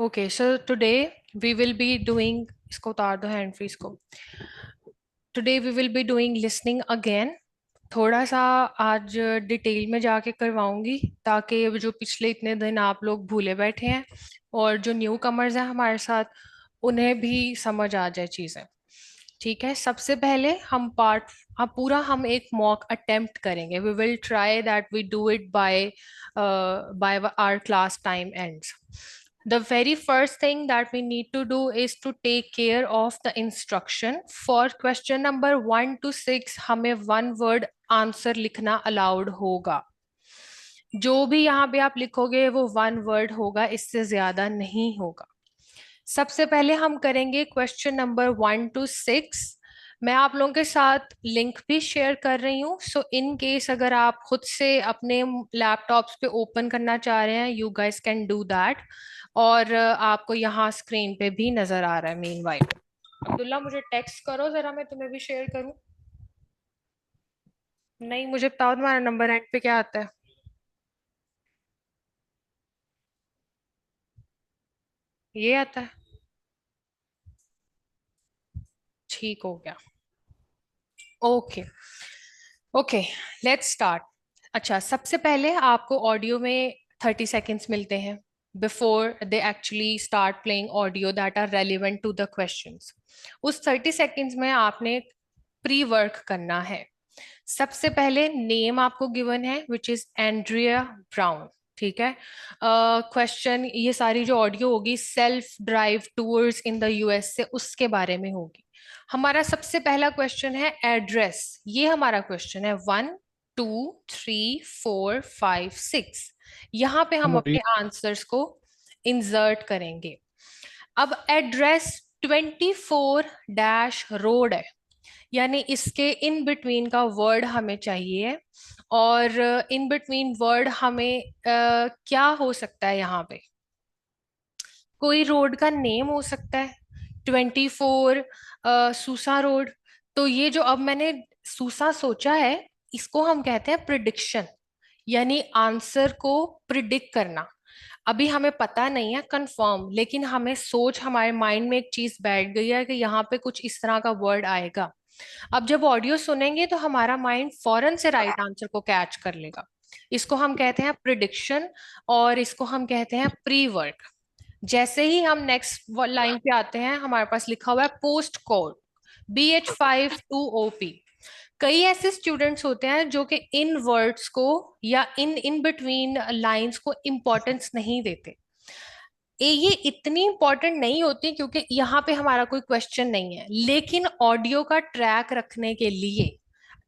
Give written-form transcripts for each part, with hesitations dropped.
Okay, so today we will be doing, इसको उतार दो हैंड फ्री इसको. Today we will be doing listening again. थोड़ा सा आज डिटेल में जाके करवाऊंगी ताकि जो पिछले इतने दिन आप लोग भूले बैठे हैं और जो न्यू कमर्स हैं हमारे साथ उन्हें भी समझ आ जाए चीजें. ठीक है, सबसे पहले हम एक मॉक अटेम्प्ट करेंगे. We will try that we do it by our class time ends. The very first thing that we need to do is to take care of the instruction. For question number 1 to 6 हमें one word answer लिखना allowed होगा. जो भी यहाँ पे आप लिखोगे वो वन वर्ड होगा, इससे ज्यादा नहीं होगा. सबसे पहले हम करेंगे क्वेश्चन नंबर 1 to 6. मैं आप लोगों के साथ लिंक भी शेयर कर रही हूँ, सो इन केस अगर आप खुद से अपने लैपटॉप्स पे ओपन करना चाह रहे हैं, you guys can do that. और आपको यहाँ स्क्रीन पे भी नजर आ रहा है. मीनवाइल अब्दुल्ला मुझे टेक्स्ट करो जरा, मैं तुम्हें भी शेयर करूँ. नहीं, मुझे बताओ तुम्हारा नंबर एंड पे क्या आता है. ये आता है. ठीक हो गया. ओके. Okay, let's start. अच्छा, सबसे पहले आपको ऑडियो में 30 सेकेंड्स मिलते हैं before they actually start playing audio that are relevant to the questions. उस 30 सेकेंड्स में आपने प्री वर्क करना है. सबसे पहले नेम आपको गिवन है विच इज एंड्रिया ब्राउन. ठीक है. क्वेश्चन ये सारी जो ऑडियो होगी self drive tours in the US से उसके बारे में होगी. हमारा सबसे पहला क्वेश्चन है एड्रेस. ये हमारा क्वेश्चन है 1 2 3 4 5 6. यहाँ पे हम अपने आंसर्स को इंसर्ट करेंगे. अब एड्रेस 24 रोड है, यानी इसके इन बिटवीन का वर्ड हमें चाहिए. और इन बिटवीन वर्ड हमें क्या हो सकता है यहाँ पे. कोई रोड का नेम हो सकता है. 24 सूसा रोड. तो ये जो अब मैंने सूसा सोचा है, इसको हम कहते हैं प्रिडिक्शन, यानी आंसर को प्रिडिक्ट करना. अभी हमें पता नहीं है कंफर्म, लेकिन हमें सोच हमारे माइंड में एक चीज बैठ गई है कि यहाँ पे कुछ इस तरह का वर्ड आएगा. अब जब ऑडियो सुनेंगे तो हमारा माइंड फौरन से राइट आंसर को कैच कर लेगा. इसको हम कहते हैं प्रिडिक्शन और इसको हम कहते हैं प्री वर्क. जैसे ही हम नेक्स्ट लाइन पे आते हैं, हमारे पास लिखा हुआ है पोस्ट कोड BH52OP. कई ऐसे स्टूडेंट्स होते हैं जो कि इन वर्ड्स को या इन इन बिटवीन लाइंस को इम्पोर्टेंस नहीं देते. ये इतनी इंपॉर्टेंट नहीं होती क्योंकि यहाँ पे हमारा कोई क्वेश्चन नहीं है, लेकिन ऑडियो का ट्रैक रखने के लिए,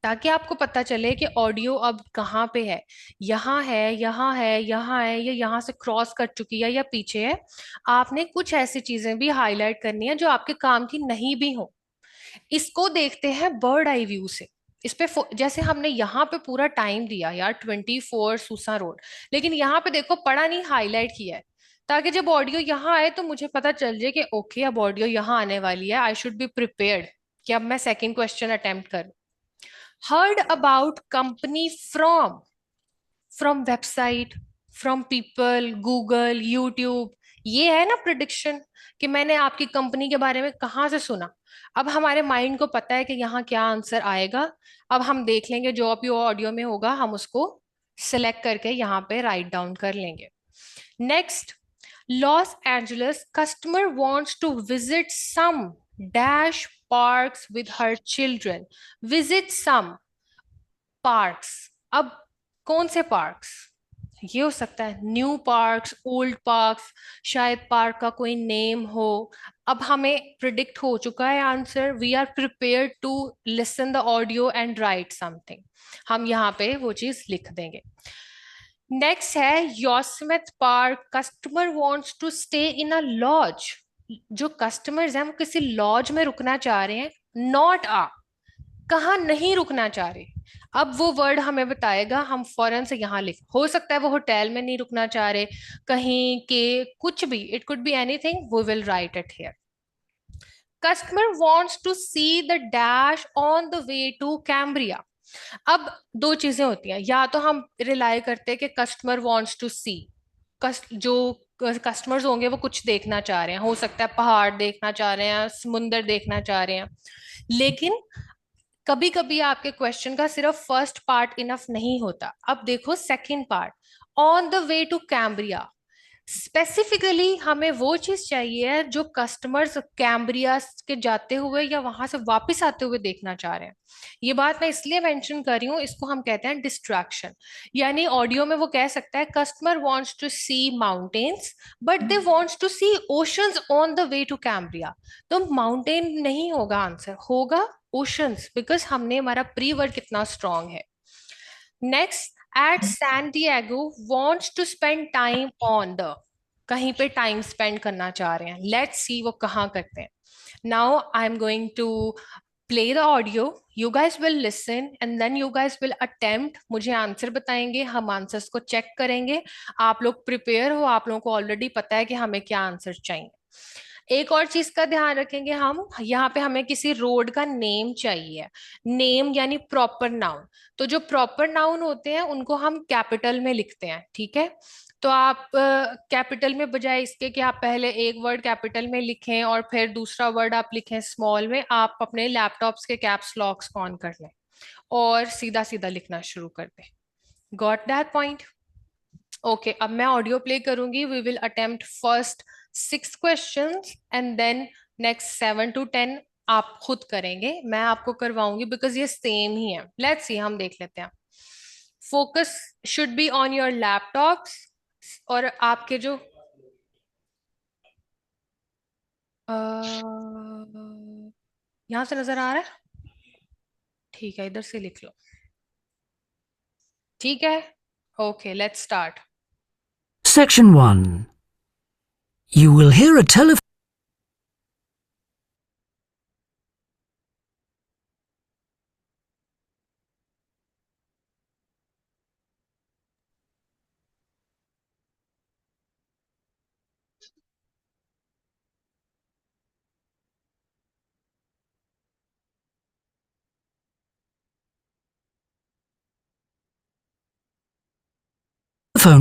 ताकि आपको पता चले कि ऑडियो अब कहाँ पे है. यहाँ है, यहाँ है, यहाँ है, या यहाँ से क्रॉस कर चुकी है या पीछे है. आपने कुछ ऐसी चीजें भी हाईलाइट करनी है जो आपके काम की नहीं भी हो. इसको देखते हैं बर्ड आई व्यू से. इस पे जैसे हमने यहाँ पे पूरा टाइम दिया यार 24 सूसा रोड, लेकिन यहाँ पे देखो पढ़ा नहीं, हाईलाइट किया है, ताकि जब ऑडियो यहाँ आए तो मुझे पता चल जाए कि ओके अब ऑडियो यहाँ आने वाली है. आई शुड बी प्रिपेयर्ड कि अब मैं सेकंड क्वेश्चन अटेम्प्ट करूं. Heard about company from. From website, from people, Google, YouTube. ये है ना प्रिडिक्शन, कि मैंने आपकी कंपनी के बारे में कहाँ से सुना. अब हमारे माइंड को पता है कि यहाँ क्या आंसर आएगा. अब हम देख लेंगे जो भी ऑडियो में होगा, हम उसको सिलेक्ट करके यहाँ पे राइट डाउन कर लेंगे. Next, Los Angeles customer wants to visit some dash parks with her children. Visit some parks. अब कौन से पार्क्स. ये हो सकता है न्यू पार्क्स, ओल्ड पार्क्स, शायद पार्क का कोई नेम हो. अब हमें प्रिडिक्ट हो चुका है answer. We are prepare to listen the audio and write something. हम यहाँ पे वो चीज लिख देंगे. नेक्स्ट है Yosemite park customer wants to stay in a lodge. जो कस्टमर्स हैं वो किसी लॉज में रुकना चाह रहे हैं, नॉट आ, कहाँ नहीं रुकना चाह रहे. अब वो वर्ड हमें बताएगा, हम फौरन से यहाँ लिख. हो सकता है वो होटल में नहीं रुकना चाह रहे, कहीं के कुछ भी, इट कुड बी एनीथिंग, वो will write it here. Customer wants to see the dash on the way to Cambria. अब दो चीजें होती हैं, या तो हम रिलाई करते हैं कि कस्टमर वांट्स टू सी, जो कस्टमर्स होंगे वो कुछ देखना चाह रहे हैं, हो सकता है पहाड़ देखना चाह रहे हैं, समुंदर देखना चाह रहे हैं। लेकिन कभी कभी आपके क्वेश्चन का सिर्फ फर्स्ट पार्ट इनफ नहीं होता। अब देखो second part, on the way to Cambria. Specifically हमें वो चीज चाहिए है जो कस्टमर्स कैम्ब्रिया के जाते हुए या वहां से वापस आते हुए देखना चाह रहे हैं। ये बात मैं इसलिए मेंशन कर रही हूँ, इसको हम कहते हैं डिस्ट्रैक्शन। यानी ऑडियो में वो कह सकता है customer wants to see mountains but they wants to see oceans on the way to Cambria. तो माउंटेन नहीं होगा आंसर, होगा ओशंस, बिकॉज हमने हमारा प्री वर्ड कितना स्ट्रांग है। Next, at San Diego wants to spend time on the, कहीं पे टाइम स्पेंड करना चाह रहे हैं। लेट्स सी वो कहाँ करते हैं। Now I am going to play the audio, you guys will listen and then you guys will attempt, मुझे आंसर बताएंगे, हम आंसर्स को चेक करेंगे। आप लोग प्रिपेयर हो, आप लोगों को ऑलरेडी पता है कि हमें क्या आंसर चाहिए। एक और चीज का ध्यान रखेंगे हम, यहाँ पे हमें किसी रोड का नेम चाहिए। नेम यानी प्रॉपर नाउन। तो जो प्रॉपर नाउन होते हैं उनको हम कैपिटल में लिखते हैं, ठीक है। तो आप कैपिटल में बजाय इसके कि आप पहले एक वर्ड कैपिटल में लिखें और फिर दूसरा वर्ड आप लिखें स्मॉल में, आप अपने लैपटॉप्स के कैप्स लॉक्स ऑन कर लें और सीधा सीधा लिखना शुरू कर दें। Got that point? ओके, अब मैं ऑडियो प्ले करूंगी। We will attempt first 6 questions and then next 7 to 10 आप खुद करेंगे, मैं आपको करवाऊंगी बिकॉज ये सेम ही है। लेट्स सी, हम देख लेते हैं। Focus should be on your laptops. और आपके जो यहां से नजर आ रहा है, ठीक है, इधर से लिख लो, ठीक है। Okay, let's start. Section 1. You will hear a telephone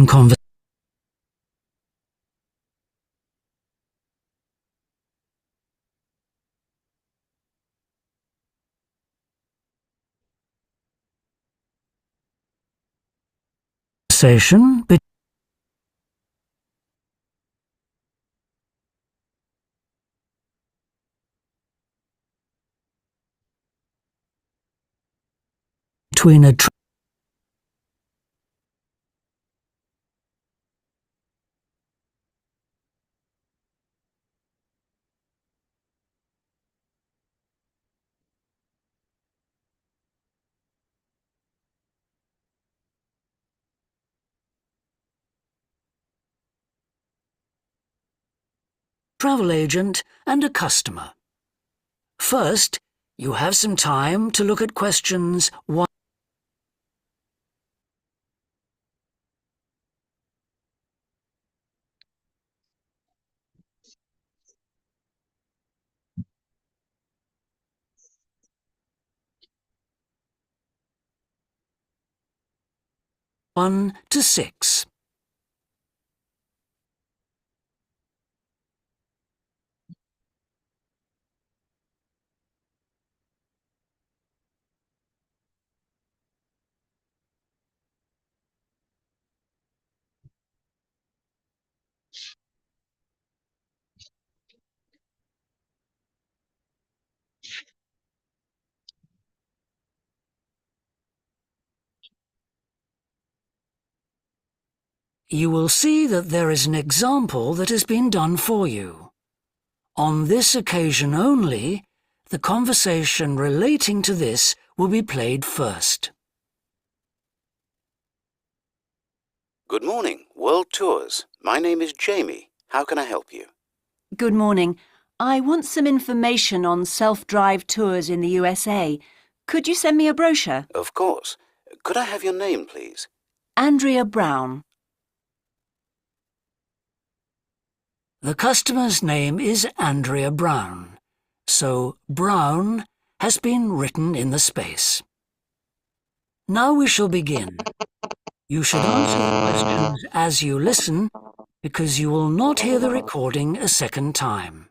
conversation between a travel agent and a customer. First, you have some time to look at questions 1 to 6. You will see that there is an example that has been done for you. On this occasion only, the conversation relating to this will be played first. Good morning, World Tours. My name is Jamie. How can I help you? Good morning. I want some information on self-drive tours in the USA. Could you send me a brochure? Of course. Could I have your name, please? Andrea Brown. The customer's name is Andrea Brown, so Brown has been written in the space. Now we shall begin. You should answer the questions as you listen because you will not hear the recording a second time.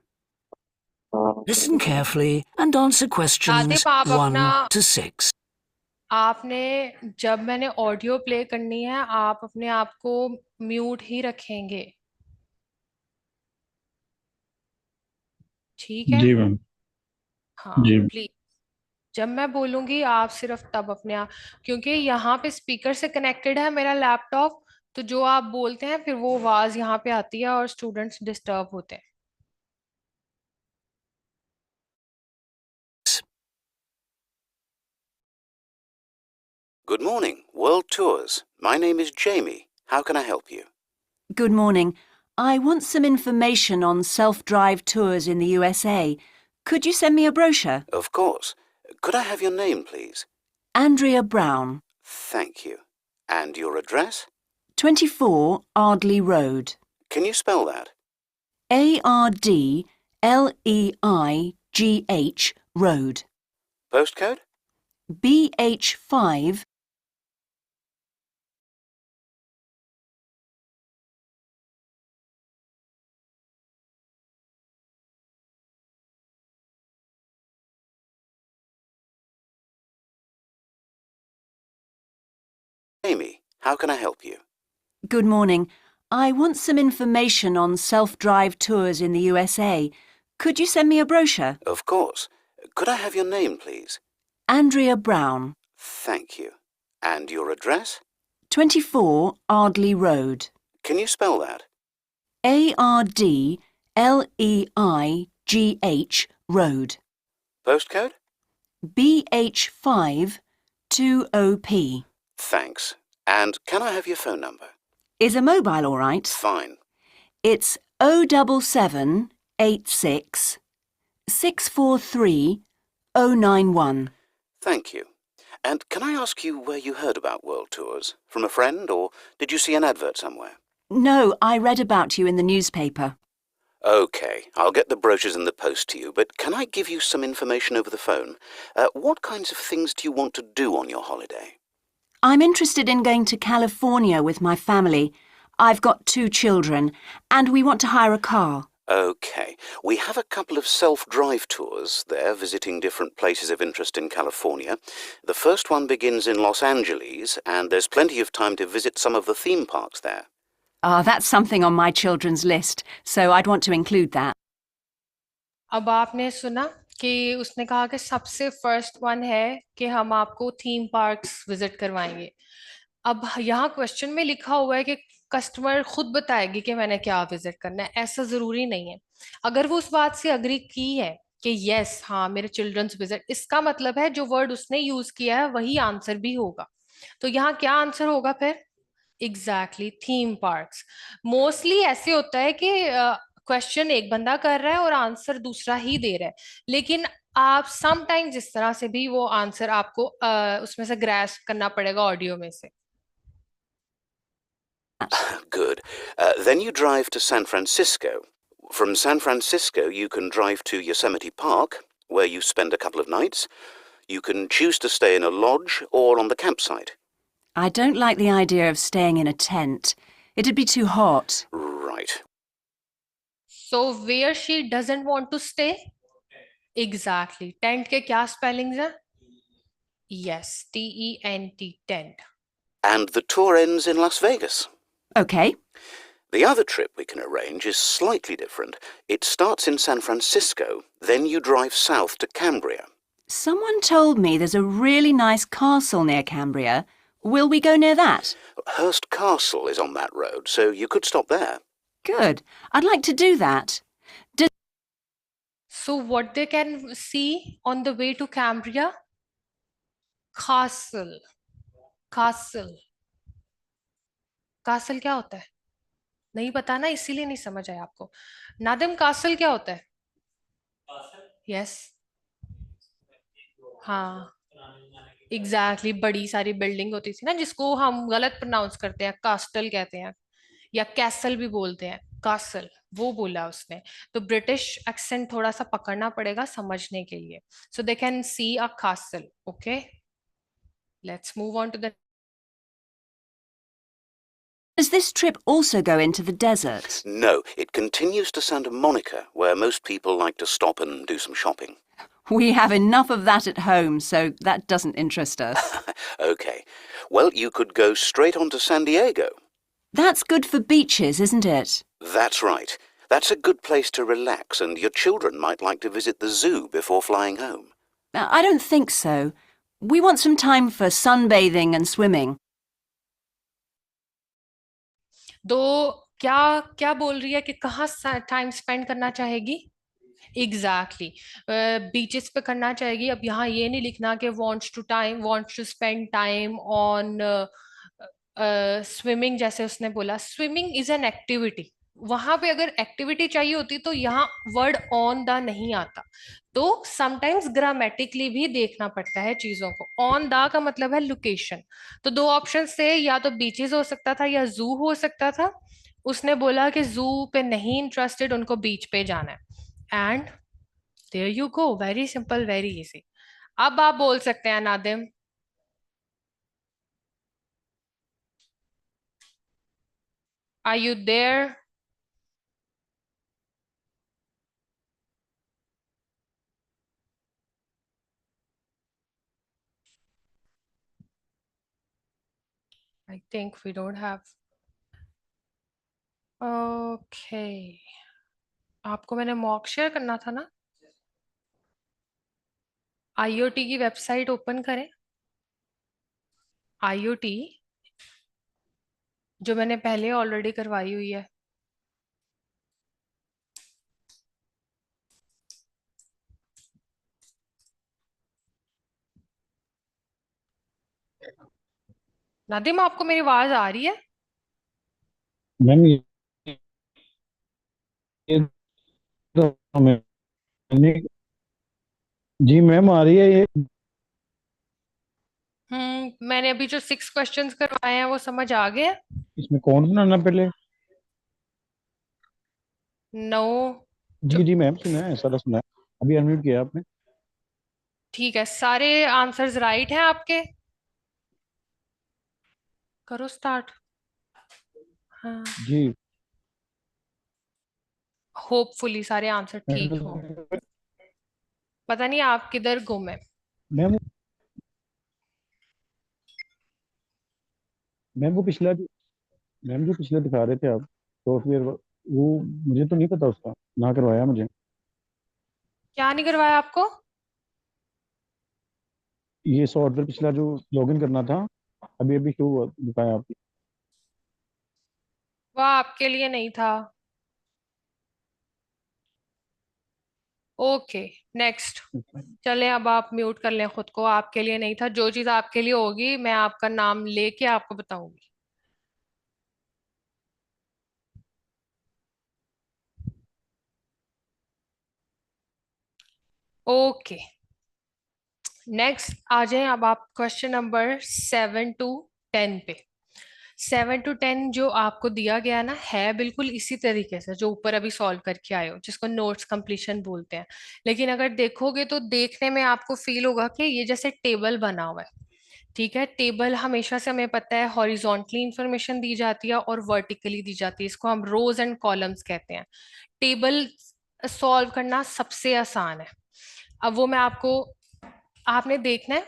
Listen carefully and answer questions Atif, आप 1 अपना to 6. आपने जब मैंने audio play करनी है आप अपने आप को म्यूट ही रखेंगे, ठीक है? जी मैम। हाँ जी। प्लीज, जब मैं बोलूंगी आप सिर्फ तब अपने आप, क्योंकि यहाँ पे स्पीकर से कनेक्टेड है मेरा लैपटॉप, तो जो आप बोलते हैं फिर वो आवाज यहाँ पे आती है और स्टूडेंट्स डिस्टर्ब होते हैं। Good morning, World Tours. My name is Jamie. How can I help you? Good morning. I want some information on self-drive tours in the USA. Could you send me a brochure? Of course. Could I have your name, please? Andrea Brown, Thank you. And your address? 24 Ardley Road. Can you spell that? Ardleigh Road. Postcode? BH5. Jamie, how can I help you? Good morning. I want some information on self-drive tours in the USA. Could you send me a brochure? Of course. Could I have your name, please? Andrea Brown, Thank you. And your address? 24 Ardley Road. Can you spell that? Ardleigh Road. Postcode? BH5 2OP. Thanks. And can I have your phone number? Is a mobile all right? Fine. It's 07786 643 091. Thank you. And can I ask you where you heard about World Tours? From a friend, or did you see an advert somewhere? No, I read about you in the newspaper. OK, I'll get the brochures in the post to you, but can I give you some information over the phone? What kinds of things do you want to do on your holiday? I'm interested in going to California with my family. I've got 2 children, and we want to hire a car. OK, we have a couple of self-drive tours there, visiting different places of interest in California. The first one begins in Los Angeles, and there's plenty of time to visit some of the theme parks there. That's something on my children's list, so I'd want to include that. अब आपने सुना कि उसने कहा कि सबसे first one है कि हम आपको थीम पार्क्स विजिट करवाएंगे। अब यहाँ क्वेश्चन में लिखा हुआ है कि कस्टमर खुद बताएगी कि मैंने क्या विजिट करना है, ऐसा जरूरी नहीं है। अगर वो उस बात से अग्री की है कि यस हाँ मेरे चिल्ड्रंस विजिट, इसका मतलब है जो वर्ड उसने यूज किया है वही आंसर भी होगा। तो यहाँ क्या आंसर होगा फिर? Exactly theme parks. मोस्टली ऐसे होता है कि क्वेश्चन एक बंदा कर रहा है और आंसर दूसरा ही दे रहा है, लेकिन आप समटाइम जिस तरह से भी वो आंसर आपको उसमें से ग्रैस्प करना पड़ेगा ऑडियो में से। Good. Then you drive to San Francisco. From San Francisco, you can drive to Yosemite Park, where you spend a couple of nights. You can choose to stay in a lodge or on the campsite. I don't like the idea of staying in a tent. It'd be too hot. Right. So where she doesn't want to stay? Exactly. Tent के क्या spellings हैं? Yes, T-E-N-T, tent. And the tour ends in Las Vegas. OK. The other trip we can arrange is slightly different. It starts in San Francisco, then you drive south to Cambria. Someone told me there's a really nice castle near Cambria. Will we go near that? Hearst Castle is on that road, so you could stop there. Good. I'd like to do that. So what they can see on the way to Cambria? Castle. Castle. Castle क्या होता है? नहीं पता ना, इसीलिए नहीं समझ आया आपको। नादिम, कासल क्या होता है? यस हाँ एग्जैक्टली बड़ी सारी बिल्डिंग होती थी ना जिसको हम गलत प्रोनाउंस करते हैं, कास्टल कहते हैं या कैसल भी बोलते हैं, कासल वो बोला उसने। तो ब्रिटिश एक्सेंट थोड़ा सा पकड़ना पड़ेगा समझने के लिए। So they can see a castle. Okay, let's move on to the Does this trip also go into the desert? No, it continues to Santa Monica, where most people like to stop and do some shopping. We have enough of that at home, so that doesn't interest us. Okay. Well, you could go straight on to San Diego. That's good for beaches, isn't it? That's right. That's a good place to relax, and your children might like to visit the zoo before flying home. I don't think so. We want some time for sunbathing and swimming. तो क्या क्या बोल रही है कि कहाँ time spend करना चाहेगी? एग्जैक्टली बीचेस पे करना चाहेगी. अब यहाँ ये नहीं लिखना कि wants to spend time on swimming. जैसे उसने बोला स्विमिंग इज एन एक्टिविटी. वहां पे अगर एक्टिविटी चाहिए होती तो यहाँ वर्ड ऑन द नहीं आता. तो समटाइम्स ग्रामेटिकली भी देखना पड़ता है चीजों को. ऑन द का मतलब है लोकेशन. तो दो ऑप्शन थे, या तो बीचेस हो सकता था या जू हो सकता था. उसने बोला कि जू पे नहीं इंटरेस्टेड, उनको बीच पे जाना है. And there you go, very simple, very easy. अब आप बोल सकते हैं Nadim. Are you there? I think we don't have. Okay. आपको मैंने मॉक शेयर करना था ना. आईओटी की वेबसाइट ओपन करें. आईओटी जो मैंने पहले ऑलरेडी करवाई हुई है. नादिम, आपको मेरी आवाज आ रही है? मैम ये तो मैंने जी मैम आ रही है ये। मैंने अभी जो 6 क्वेश्चंस करवाए हैं वो समझ आ गए? इसमें कौन बनाना पहले? नो. जी जी मैम सुना है, सारा सुना है, अभी अनम्यूट किया आपने। ठीक है, सारे आंसर्स राइट हैं आपके? करो स्टार्ट. हाँ, जी होपफुली सारे आंसर ठीक हो. पता नहीं आप किधर गुम है. मैम मैम वो पिछला मैम जो पिछला दिखा रहे थे आप सॉफ्टवेयर, वो मुझे तो नहीं पता उसका, ना करवाया मुझे। क्या नहीं करवाया आपको? ये सॉफ्टवेयर पिछला जो लॉगिन करना था, अभी अभी शो दिखाया आपने। वह आपके लिए नहीं था. Okay, next. चले, अब आप म्यूट कर लें खुद को. आपके लिए नहीं था. जो चीज आपके लिए होगी मैं आपका नाम लेके आपको बताऊंगी. ओके, नेक्स्ट आ जाएं. अब आप क्वेश्चन नंबर 7 to 10 पे. 7 to 10 जो आपको दिया गया ना है बिल्कुल इसी तरीके से जो ऊपर अभी सॉल्व करके आए हो, जिसको नोट्स कंप्लीशन बोलते हैं. लेकिन अगर देखोगे तो देखने में आपको फील होगा कि ये जैसे टेबल बना हुआ है. ठीक है, टेबल हमेशा से हमें पता है हॉरिजॉन्टली इंफॉर्मेशन दी जाती है और वर्टिकली दी जाती है. इसको हम रोज एंड कॉलम्स कहते हैं. टेबल सॉल्व करना सबसे आसान है. अब वो मैं आपको, आपने देखना है.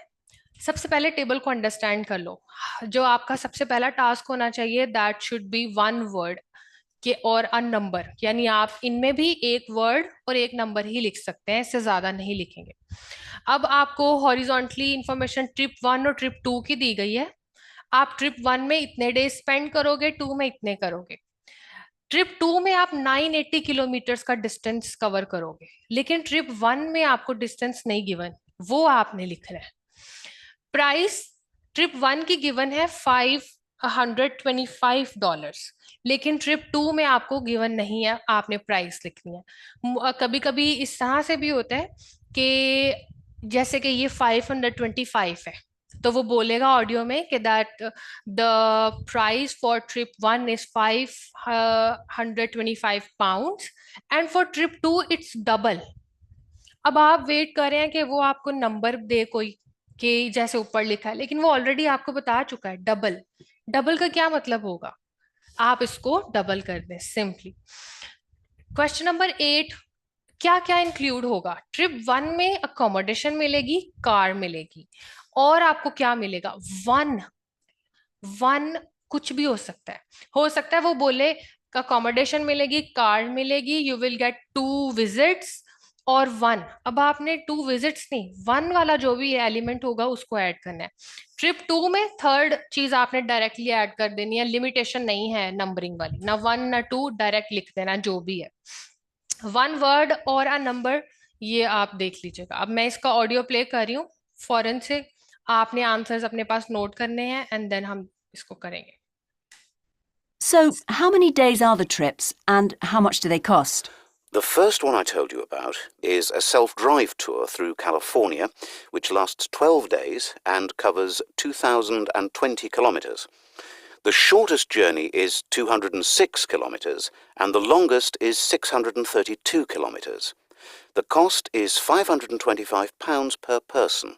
सबसे पहले टेबल को अंडरस्टैंड कर लो. जो आपका सबसे पहला टास्क होना चाहिए, that should be one word के और अ नंबर. यानी आप इनमें भी एक वर्ड और एक नंबर ही लिख सकते हैं, इससे ज्यादा नहीं लिखेंगे. अब आपको हॉरिजॉन्टली इंफॉर्मेशन ट्रिप 1 और ट्रिप 2 की दी गई है. आप ट्रिप 1 में इतने डेज स्पेंड करोगे, 2 में इतने करोगे. ट्रिप 2 में आप 980 किलोमीटर्स का डिस्टेंस कवर करोगे. लेकिन ट्रिप 1 में आपको डिस्टेंस नहीं गिवन, वो आपने लिखना है. प्राइस ट्रिप 1 की गिवन है $525. लेकिन ट्रिप 2 में आपको गिवन नहीं है, आपने प्राइस लिखनी है. कभी कभी इस तरह से भी होता है कि जैसे कि ये 525 है, तो वो बोलेगा ऑडियो में कि that the price for trip 1 is £525 and for trip 2 it's double. अब आप वेट कर रहे हैं कि वो आपको नंबर दे कोई, कि जैसे ऊपर लिखा है, लेकिन वो ऑलरेडी आपको बता चुका है डबल. डबल का क्या मतलब होगा? आप इसको डबल कर दें सिंपली। क्वेश्चन नंबर 8, क्या क्या इंक्लूड होगा? ट्रिप 1 में अकोमोडेशन मिलेगी, कार मिलेगी, और आपको क्या मिलेगा? वन वन कुछ भी हो सकता है वो बोले अकोमोडेशन मिलेगी, कार मिलेगी, यू विल गेट 2 विजिट्स और वन। अब आपने 2 विजिट्स नहीं, वन वाला जो भी एलिमेंट होगा उसको ऐड करना है। ट्रिप 2 में थर्ड चीज आपने डायरेक्टली ऐड कर देनी है, लिमिटेशन नहीं है नंबरिंग वाली, ना 1 ना 2, डायरेक्ट लिख देना जो भी है, 1 वर्ड और अ नंबर, ये आप देख लीजिएगा। अब मैं इसका ऑडियो प्ले कर रही हूँ फौरन से, आपने आंसर्स अपने पास नोट करने हैं एंड देन हम इसको करेंगे। So, how many days are the trips and how much do they cost? The first one I told you about is a self-drive tour through California, which lasts 12 days and covers 2,020 kilometers. The shortest journey is 206 kilometers, and the longest is 632 kilometers. The cost is £525 per person.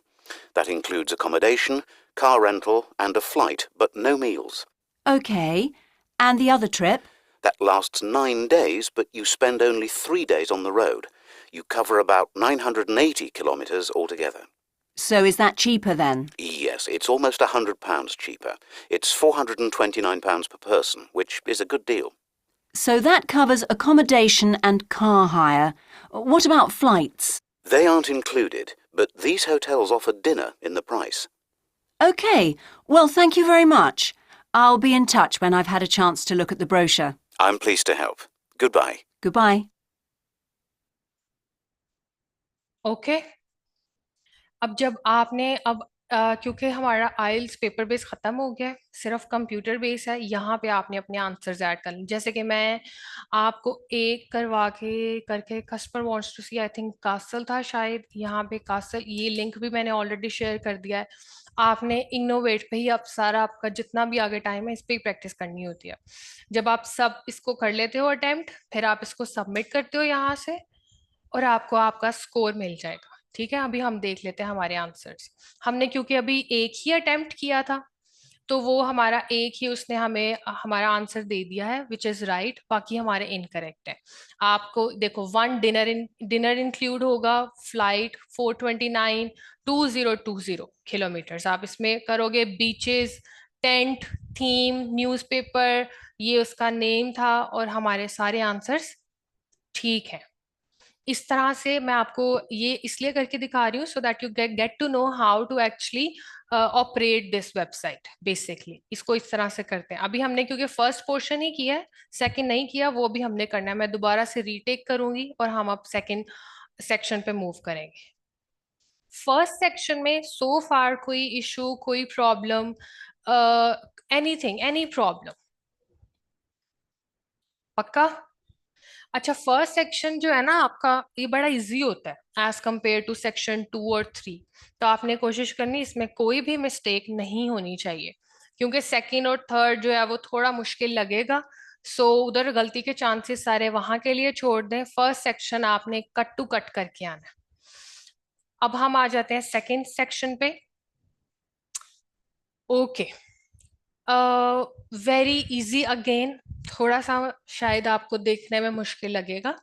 That includes accommodation, car rental, and a flight, but no meals. OK. And the other trip? That lasts 9 days, but you spend only 3 days on the road. You cover about 980 kilometers altogether. So is that cheaper then? Yes, it's almost £100 cheaper. It's £429 per person, which is a good deal. So that covers accommodation and car hire. What about flights? They aren't included, but these hotels offer dinner in the price. OK. Well, thank you very much. I'll be in touch when I've had a chance to look at the brochure. I'm pleased to help. Goodbye. Goodbye. Okay अब जब आपने क्योंकि हमारा आइल्स paper base खत्म हो गया है, सिर्फ कंप्यूटर बेस है, यहाँ पे आपने अपने आंसर्स ऐड कर लें। जैसे कि मैं आपको एक करवा के करके, customer wants to see, I think castle था शायद, यहाँ पे कासल, ये लिंक भी मैंने ऑलरेडी शेयर कर दिया है। आपने इनोवेट पे ही अब सारा आपका जितना भी आगे टाइम है इस पे ही प्रैक्टिस करनी होती है। जब आप सब इसको कर लेते हो अटेम्प्ट, फिर आप इसको सबमिट करते हो यहाँ से और आपको आपका स्कोर मिल जाएगा। ठीक है, अभी हम देख लेते हैं हमारे आंसर्स। हमने क्योंकि अभी एक ही अटेम्प्ट किया था तो वो हमारा एक ही उसने हमें हमारा आंसर दे दिया है विच इज राइट, बाकी हमारे इनकरेक्ट है। आपको देखो, वन डिनर इंक्लूड होगा, फ्लाइट 429, 2020 किलोमीटर्स आप इसमें करोगे, बीचेस, टेंट, थीम, न्यूज़पेपर, ये उसका नेम था, और हमारे सारे आंसर्स ठीक है। इस तरह से मैं आपको ये इसलिए करके दिखा रही हूँ so that you get to know how to actually operate this website. Basically इसको इस तरह से करते हैं। अभी हमने क्योंकि फर्स्ट पोर्शन ही किया है, सेकंड नहीं किया, वो भी हमने करना है। मैं दोबारा से रीटेक करूंगी और हम अब सेकंड सेक्शन पे मूव करेंगे। फर्स्ट सेक्शन में सो फार कोई इशू, कोई प्रॉब्लम, एनीथिंग, एनी प्रॉब्लम? पक्का? अच्छा, फर्स्ट सेक्शन जो है ना आपका, ये बड़ा इजी होता है एज कंपेयर टू सेक्शन 2 और 3। तो आपने कोशिश करनी इसमें कोई भी मिस्टेक नहीं होनी चाहिए, क्योंकि सेकंड और थर्ड जो है वो थोड़ा मुश्किल लगेगा। सो उधर गलती के चांसेस सारे वहां के लिए छोड़ दें। फर्स्ट सेक्शन आपने कट टू कट करके आना है। अब हम आ जाते हैं सेकंड सेक्शन पे। ओके, वेरी इजी अगेन, थोड़ा सा शायद आपको देखने में मुश्किल लगेगा।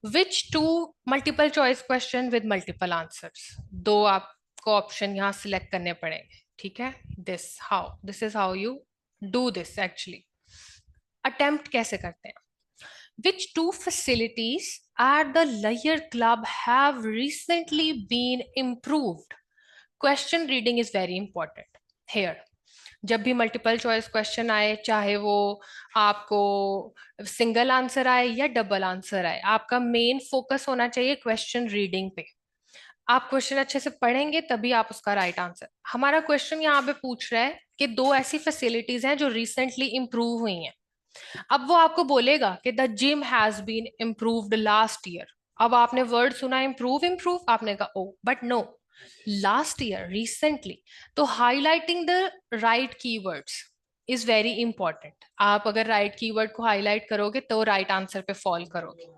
Which two multiple choice question with multiple answers, दो आपको ऑप्शन यहाँ सिलेक्ट करने पड़ेंगे। ठीक है, this is how you do this actually. Attempt कैसे करते हैं? Which two facilities at the लयर club have recently been improved? Question reading is very important here. जब भी मल्टीपल चॉइस क्वेश्चन आए, चाहे वो आपको सिंगल आंसर आए या डबल आंसर आए, आपका मेन फोकस होना चाहिए क्वेश्चन रीडिंग पे। आप क्वेश्चन अच्छे से पढ़ेंगे तभी आप उसका राइट आंसर। हमारा क्वेश्चन यहाँ पे पूछ रहा है कि दो ऐसी फैसिलिटीज हैं जो रिसेंटली इंप्रूव हुई हैं। अब वो आपको बोलेगा कि the gym has been improved last year. अब आपने वर्ड सुना इम्प्रूव इम्प्रूव, आपने कहा oh, but no, last year, recently. तो highlighting the right keywords is very important. आप अगर राइट कीवर्ड को हाईलाइट करोगे तो राइट आंसर पे फॉल करोगे।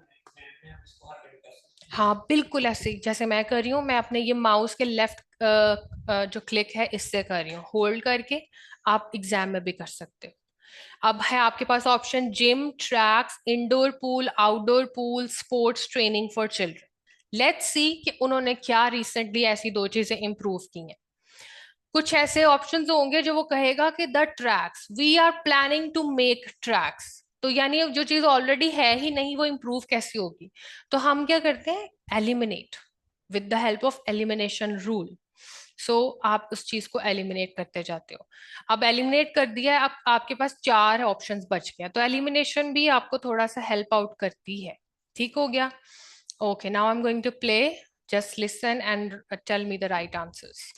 हाँ, बिल्कुल ऐसे ही जैसे मैं कर रही हूँ। मैं अपने ये माउस के लेफ्ट जो क्लिक है इससे कर रही हूँ, होल्ड करके। आप एग्जाम में भी कर सकते हो। अब है आपके पास option gym, tracks, indoor pool, outdoor pool, sports training for children. Let's see कि उन्होंने क्या रिसेंटली ऐसी दो चीजें इंप्रूव की हैं। कुछ ऐसे ऑप्शंस होंगे जो वो कहेगा कि the tracks, we are planning to make tracks. तो यानी अब जो चीज ऑलरेडी है ही नहीं वो इंप्रूव कैसी होगी? तो हम क्या करते हैं, eliminate, with the help of elimination rule. So आप उस चीज को एलिमिनेट करते जाते हो। अब एलिमिनेट कर दिया है, अब आपके पास चार ऑप्शंस बच गया, तो एलिमिनेशन भी आपको थोड़ा सा हेल्प आउट करती है। ठीक हो गया? Okay, now I am going to play, just listen and tell me the right answers.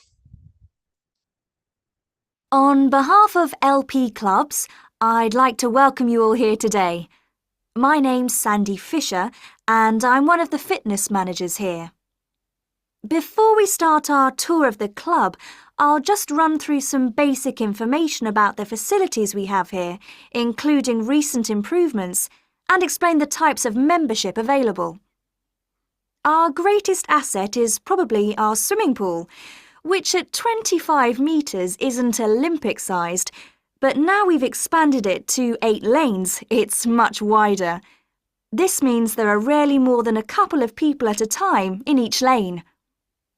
On behalf of LP Clubs, I'd like to welcome you all here today. My name's Sandy Fisher, and I'm one of the fitness managers here. Before we start our tour of the club, I'll just run through some basic information about the facilities we have here, including recent improvements, and explain the types of membership available. Our greatest asset is probably our swimming pool, which at 25 metres isn't Olympic-sized, but now we've expanded it to 8 lanes, it's much wider. This means there are rarely more than a couple of people at a time in each lane.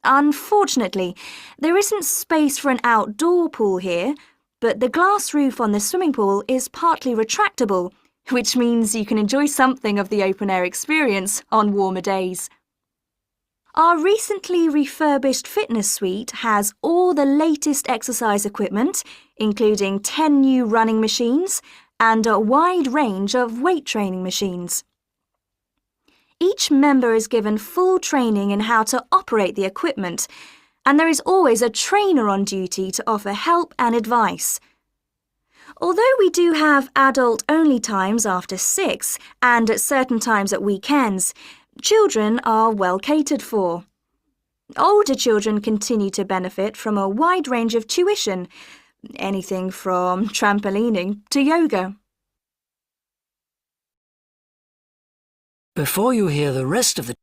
Unfortunately, there isn't space for an outdoor pool here, but the glass roof on the swimming pool is partly retractable, which means you can enjoy something of the open-air experience on warmer days. Our recently refurbished fitness suite has all the latest exercise equipment, including 10 new running machines and a wide range of weight training machines. Each member is given full training in how to operate the equipment, and there is always a trainer on duty to offer help and advice. Although we do have adult-only times after 6 and at certain times at weekends, children are well catered for. Older children continue to benefit from a wide range of tuition, anything from trampolining to yoga. Before you hear the rest of the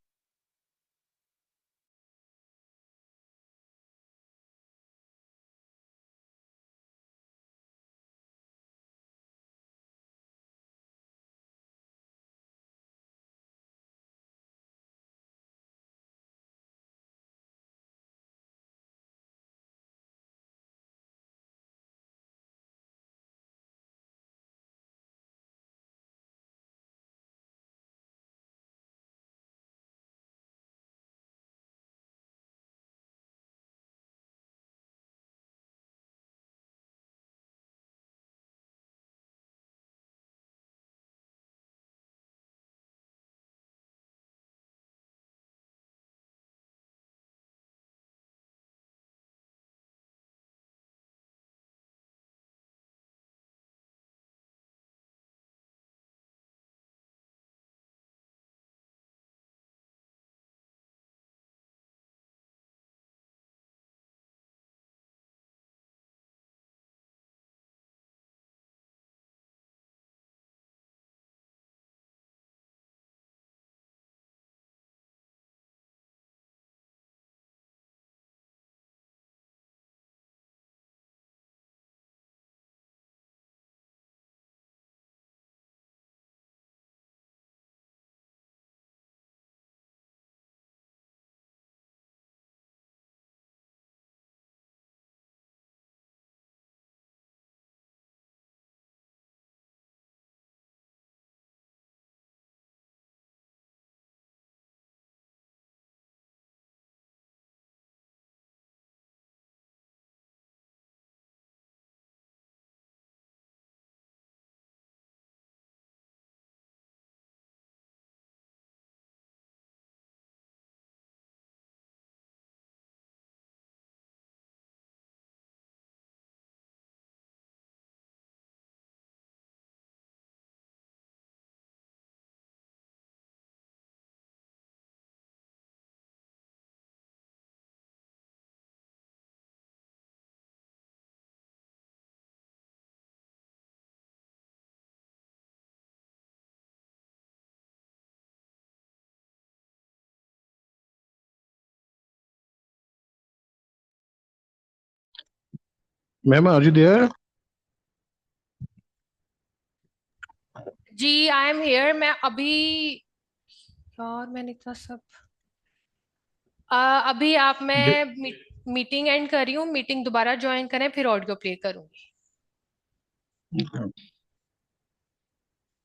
Ma'am, are you there? जी I am here. मैं अभी, यार मैंने इतना सब, अभी आप, मैं मीटिंग एंड कर रही हूँ, मीटिंग दोबारा ज्वाइन करें फिर ऑडियो प्ले करूंगी।